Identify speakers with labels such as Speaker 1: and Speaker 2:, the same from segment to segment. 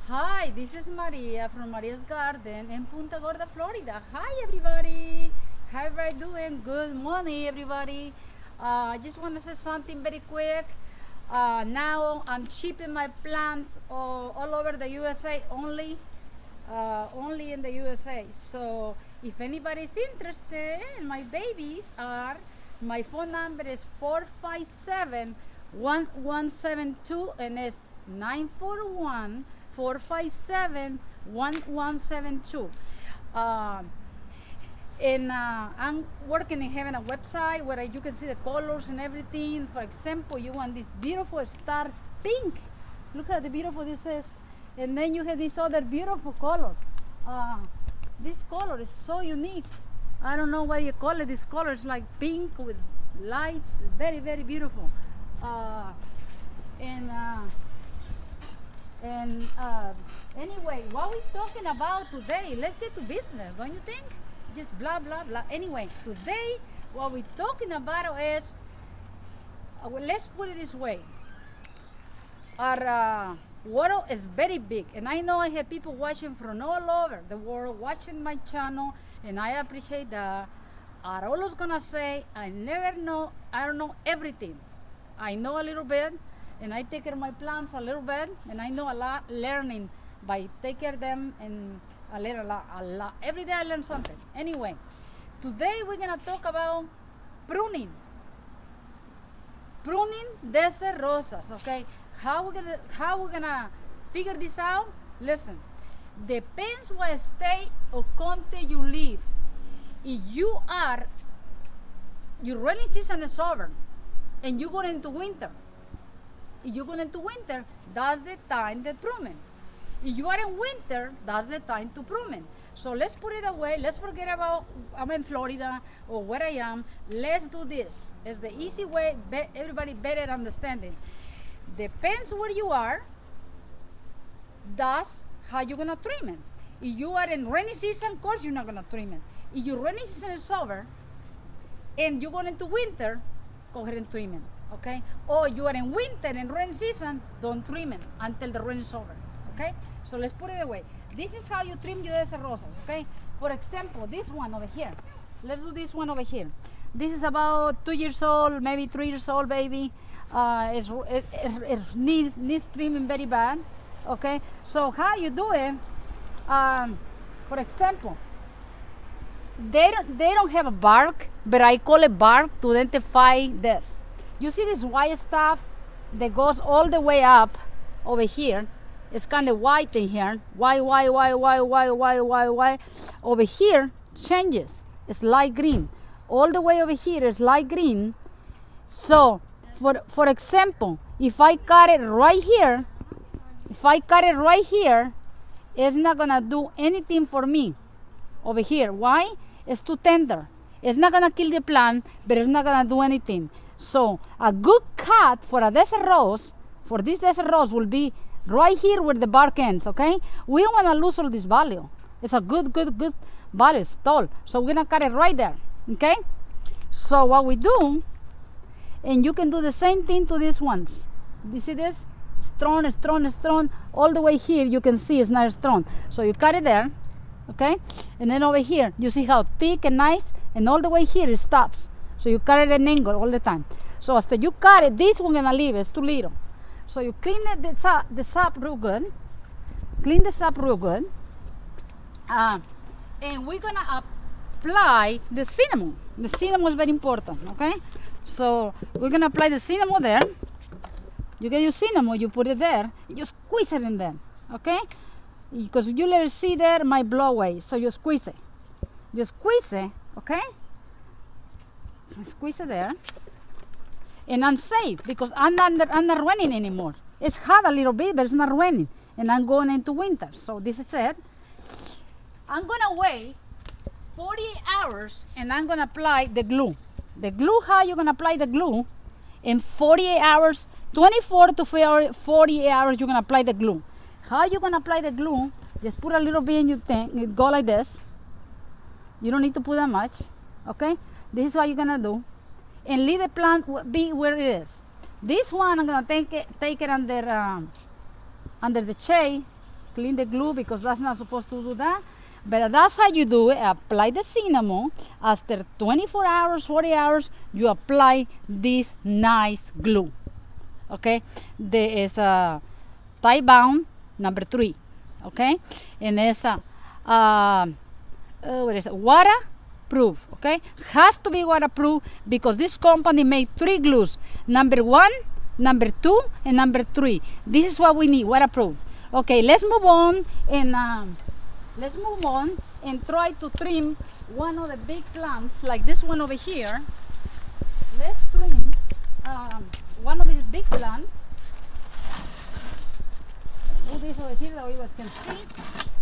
Speaker 1: Hi, this is Maria from Maria's Garden in Punta Gorda, Florida. Hi, everybody. How are you doing? Good morning, everybody. I just want to say something very quick. Now I'm shipping my plants all over the USA only in the USA. So if anybody's interested, my babies are, my phone number is 457-1172 and it's 941-457-1172. And I'm working in having a website where you can see the colors and everything. For example, you want this beautiful star pink. Look how beautiful this is. And then you have this other beautiful color. This color is so unique. I don't know what you call it. This color is like pink with light. Very, very beautiful. And anyway, what we talking about today? Let's get to business, don't you think? Just blah blah blah. Anyway, today what we're talking about is, well, let's put it this way. Our world is very big, and I know I have people watching from all over the world watching my channel, and I appreciate that. I'm always gonna say I don't know everything. I know a little bit, and I take care of my plants a little bit, and I know a lot learning by taking care of them, and I learn a lot. Every day I learn something. Anyway, today we're gonna talk about pruning. Pruning desert rosas, okay? How we're gonna figure this out? Listen, depends what state or country you live. If your rainy season is over, and you're going into winter. If you're going into winter, that's the time to pruning. If you are in winter, that's the time to pruning. So let's put it away. Let's forget about I'm in Florida or where I am. Let's do this. It's the easy way. Everybody better understanding. Depends where you are. That's how you're gonna trim it. If you are in rainy season, of course you're not gonna trim it. If your rainy season is over and you're going into winter, go ahead and trim it. Okay? Or you are in winter and rainy season, don't trim it until the rain is over. Okay? So let's put it away. This is how you trim your desert rosas. Okay? For example, this one over here. Let's do this one over here. This is about 2 years old, maybe 3 years old baby. It needs trimming very bad. Okay? So how you do it? For example, they don't have a bark, but I call it bark to identify this. You see this white stuff that goes all the way up over here. It's kind of white in here. White. Over here changes. It's light green. All the way over here is light green. So, for example, if I cut it right here, it's not gonna do anything for me over here. Why? It's too tender. It's not gonna kill the plant, but it's not gonna do anything. So a good cut for a desert rose, for this desert rose, will be right here where the bark ends. Okay? We don't wanna lose all this value. It's a good value. It's tall. So we're gonna cut it right there. Okay? So what we do, and you can do the same thing to these ones. You see this? Strong. All the way here you can see it's not strong. So you cut it there. Okay, and then over here you see how thick and nice, and all the way here it stops. So you cut it at an angle all the time. So after you cut it, this one gonna leave. It's too little. So you clean the sap real good. And we're gonna apply the cinnamon. The cinnamon is very important. Okay, so we're gonna apply the cinnamon there. You get your cinnamon, you put it there, you squeeze it in there. Okay. Because you let it see there, might blow away. So you squeeze it. Okay? Squeeze it there. And I'm safe because I'm not raining anymore. It's hot a little bit, but it's not raining. And I'm going into winter. So this is it. I'm gonna wait 48 hours and I'm gonna apply the glue. The glue, how you're gonna apply the glue? In 48 hours, 24 to 48 hours, you're gonna apply the glue. How you gonna apply the glue? Just put a little bit in your thing. It go like this. You don't need to put that much. Okay? This is what you're gonna do, and leave the plant be where it is. This one I'm gonna take it under the shade clean the glue because that's not supposed to do that. But that's how you do it. Apply the cinnamon. After 24 hours, 40 hours, you apply this nice glue. Okay, there is a tie bound number 3. Okay, and it's what is it? Waterproof. Okay, has to be waterproof because this company made 3 glues: number 1, number 2, and number 3. This is what we need, waterproof. Okay, let's move on and try to trim one of the big plants like this one over here. Let's trim one of these big plants. Move this over here that you guys can see.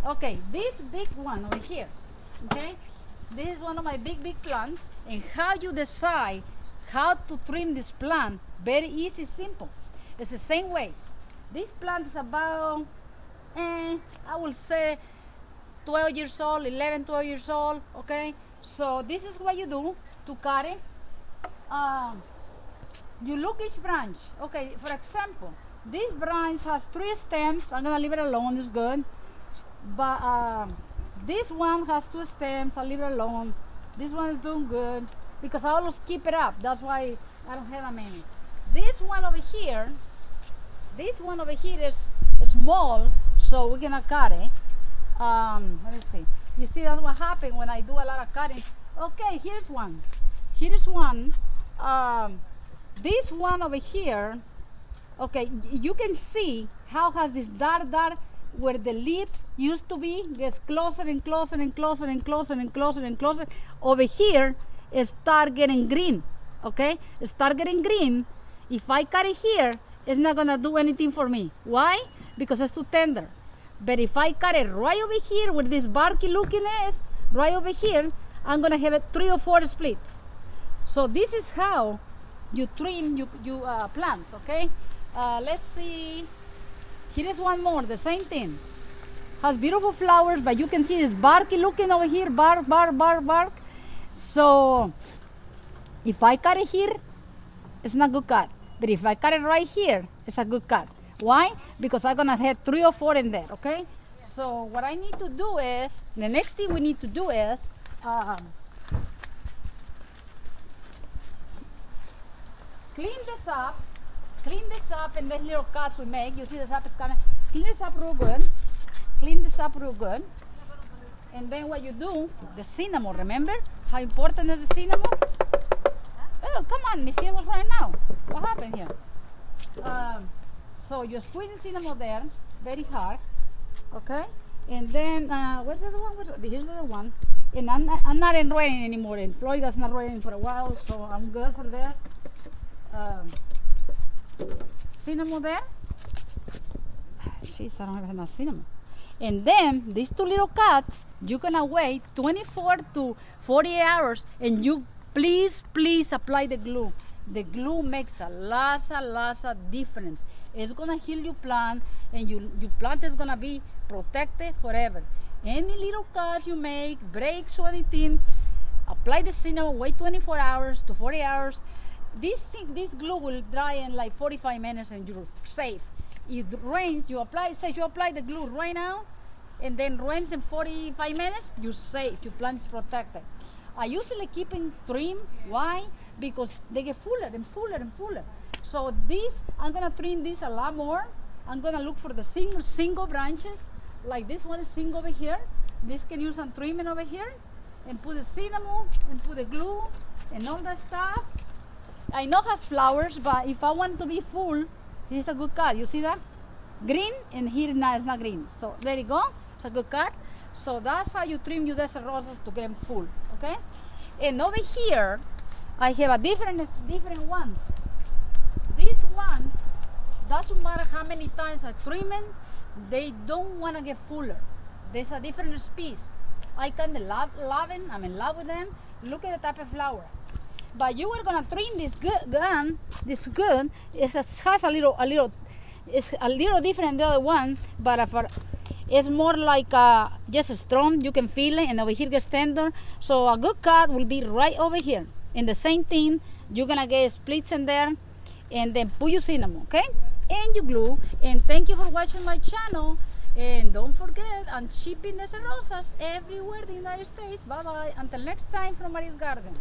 Speaker 1: Okay, this big one over here. Okay, this is one of my big plants. And how you decide how to trim this plant? Very easy, simple. It's the same way. This plant is about, I will say, 12 years old, 11, 12 years old. Okay, so this is what you do to cut it. You look each branch. Okay, for example, this branch has 3 stems. I'm gonna leave it alone, it's good. But this one has 2 stems, I'll leave it alone. This one is doing good because I always keep it up. That's why I don't have that many. This one over here is small, so we're gonna cut it. Let me see. You see, that's what happens when I do a lot of cutting. Okay, here's one. Here's one. This one over here, okay, you can see how has this dark where the leaves used to be gets closer and closer and closer and closer and closer and closer. Over here, it start getting green. Okay, it start getting green. If I cut it here, it's not gonna do anything for me. Why? Because it's too tender. But if I cut it right over here where this barky looking is, right over here, I'm gonna have it 3 or 4 splits. So this is how you trim your plants. Okay, let's see. Here is one more, the same thing. Has beautiful flowers, but you can see this barky looking over here, bark. So if I cut it here, it's not good cut. But if I cut it right here, it's a good cut. Why? Because I'm gonna have 3 or 4 in there. Okay. So what I need to do is, the next thing we need to do is clean this up, and then little cuts we make. You see the sap is coming. Clean this up real good. And then what you do, the cinnamon, remember how important is the cinnamon? Oh, come on, my cinnamon right now. What happened here? So you squeeze the cinnamon there, very hard, okay? And then, where's the other one? Here's the other one. And I'm not in raining anymore. In Florida, it's not raining for a while, so I'm good for this. Cinnamon there. Jeez, I don't have enough cinnamon. And then these 2 little cuts, you're gonna wait 24 to 48 hours, and you please apply the glue. The glue makes a lot of difference. It's gonna heal your plant, and your plant is gonna be protected forever. Any little cuts you make, breaks or anything, apply the cinnamon, wait 24 hours to 40 hours. This glue will dry in like 45 minutes and you're safe. If it rains, you apply the glue right now, and then rains in 45 minutes, you're safe. Your plant is protected. I usually keep in trim. Why? Because they get fuller and fuller and fuller. So this, I'm gonna trim this a lot more. I'm gonna look for the single branches, like this one is single over here. This can use some trimming over here, and put the cinnamon and put the glue and all that stuff. I know it has flowers, but if I want to be full, this is a good cut. You see that? Green, and here now it's not green. So there you go. It's a good cut. So that's how you trim your desert roses to get them full. Okay? And over here, I have a different ones. These ones, doesn't matter how many times I trim them, they don't want to get fuller. There's a different species. I kind of love them. I'm in love with them. Look at the type of flower. But you are gonna trim this good. It has a little different than the other one, but it's more like just strong. You can feel it, and over here gets tender. So a good cut will be right over here. And the same thing, you're gonna get splits in there, and then put your cinnamon, okay? And you glue. And thank you for watching my channel. And don't forget, I'm shipping Desert Rosas everywhere in the United States. Bye bye. Until next time from Maria's Garden.